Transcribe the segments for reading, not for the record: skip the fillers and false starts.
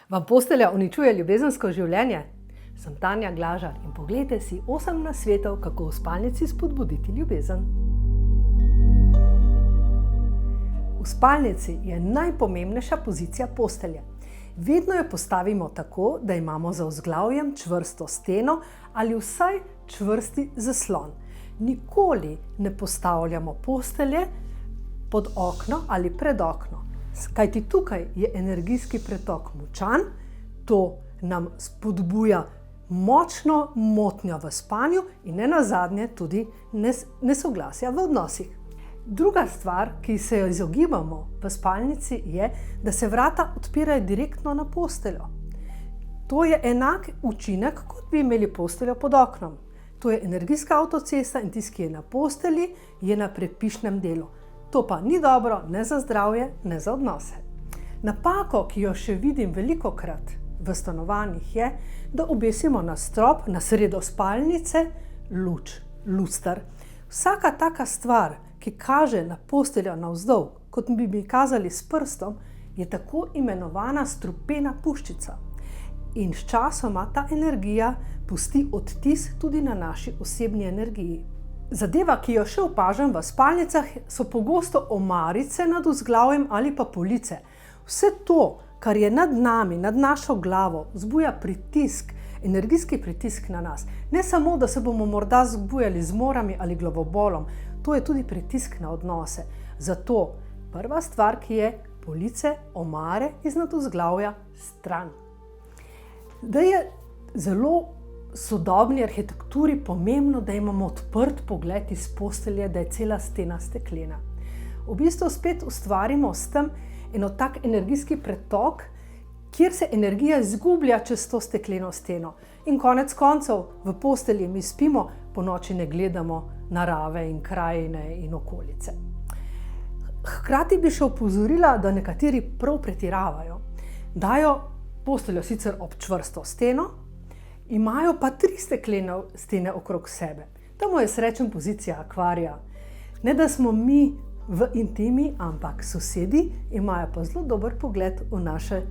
Vam postelja uničuje ljubezensko življenje? Sem Tanja Glažar in poglejte si 8 nasvetov, kako v spalnici spodbuditi ljubezen. V spalnici je najpomembnejša pozicija postelje. Vedno jo postavimo tako, da imamo za vzglavjem čvrsto steno ali vsaj čvrsti zaslon. Nikoli ne postavljamo postelje pod okno ali pred okno. Kajti tukaj je energijski pretok močan, to nam spodbuja močno motnjo v spanju in nenazadnje tudi nesoglasja v odnosih. Druga stvar, ki se jo izogibamo v spalnici, je, da se vrata odpirajo direktno na posteljo. To je enak učinek, kot bi imeli posteljo pod oknom. To je energijska avtocesta in tisti, ki je na postelji, je na predpišnem delu. To pa ni dobro ne za zdravje, ne za odnose. Napako, ki jo še vidim velikokrat v stanovanjih, je, da obesimo na strop, na sredo spalnice, luster. Vsaka taka stvar, ki kaže na posteljo navzdol, kot bi mi kazali s prstom, je tako imenovana strupena puščica. In sčasoma ta energija pusti odtis tudi na naši osebni energiji. Zadeva, ki jo še opažam v spalnicah, so pogosto omarice nad vzglavjem ali pa police. Vse to, kar je nad nami, nad našo glavo, vzbuja pritisk, energijski pritisk na nas. Ne samo, da se bomo morda zbujali z morami ali glavobolom, to je tudi pritisk na odnose. Zato prva stvar, ki je police, omare iznad vzglavja stran. Da je zelo sodobni arhitekturi pomembno, da imamo odprt pogled iz postelje, da je cela stena steklena. V bistvu spet ustvarimo s tem tak energijski pretok, kjer se energija izgublja čez to stekleno steno. In konec koncev v postelji mi spimo, po noči ne gledamo narave in krajine in okolice. Hkrati bi še opozorila, da nekateri prav pretiravajo. Dajo posteljo sicer ob čvrsto steno, imajo pa 3 steklene stene okrog sebe. Tam je srečen pozicija akvarija. Ne da smo mi v intimi, ampak sosedi imajo pa zelo dober pogled v naše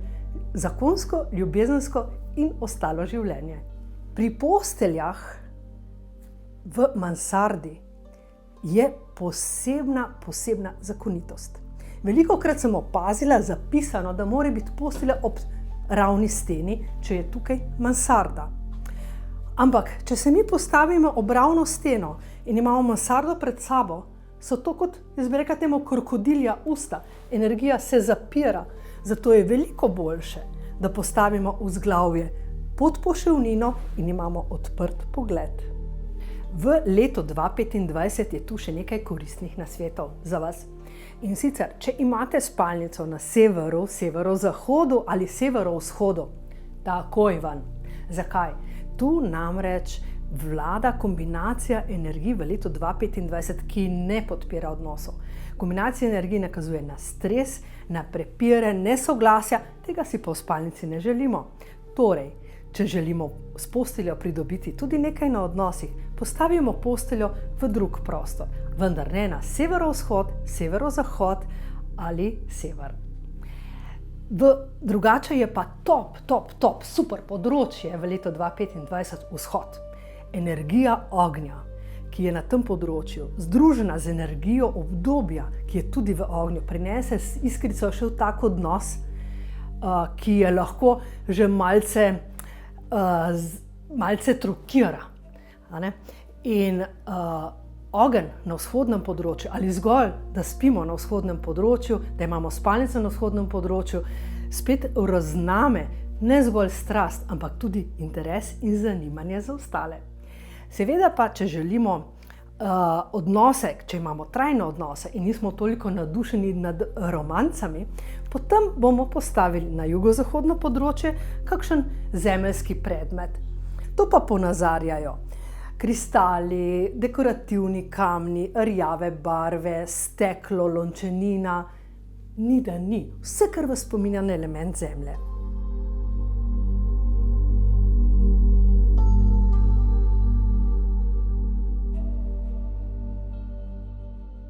zakonsko, ljubezensko in ostalo življenje. Pri posteljah v mansardi je posebna zakonitost. Velikokrat sem opazila zapisano, da mora biti postelja ob ravni steni, če je tukaj mansarda. Ampak, če se mi postavimo ob ravno steno in imamo mansardo pred sabo, so to kot, jaz bi rekla temu, krokodilja usta. Energija se zapira, zato je veliko boljše, da postavimo vzglavje pod poševnino in imamo odprt pogled. V letu 2025 je tu še nekaj koristnih nasvetov za vas. In sicer, če imate spalnico na severu, severozahodu ali severovzhodu, takoj ven. Zakaj? Tu namreč vlada kombinacija energij v letu 2025, ki ne podpira odnosov. Kombinacija energij nakazuje na stres, na prepire, nesoglasja, tega si pa v spalnici ne želimo. Torej, če želimo s posteljo pridobiti tudi nekaj na odnosih, postavimo posteljo v drug prostor, vendar ne na severovzhod, severozahod ali sever. Drugače je pa top, super področje v letu 2025 vzhod. Energija ognja, ki je na tem področju, združena z energijo obdobja, ki je tudi v ognju, prinese iskrico še v tak odnos, ki je lahko že malce trokira. In ogenj na vzhodnem področju ali zgolj, da spimo na vzhodnem področju, da imamo spalnico na vzhodnem področju, spet razname ne zgolj strast, ampak tudi interes in zanimanje za ostale. Seveda pa, če želimo odnose, če imamo trajne odnose in nismo toliko nadušeni nad romancami, potem bomo postavili na jugozahodno področje kakšen zemeljski predmet. To pa ponazarjajo kristali, dekorativni kamni, rjave barve, steklo, lončenina. Ni da ni. Vse, kar vas spominja na element zemlje.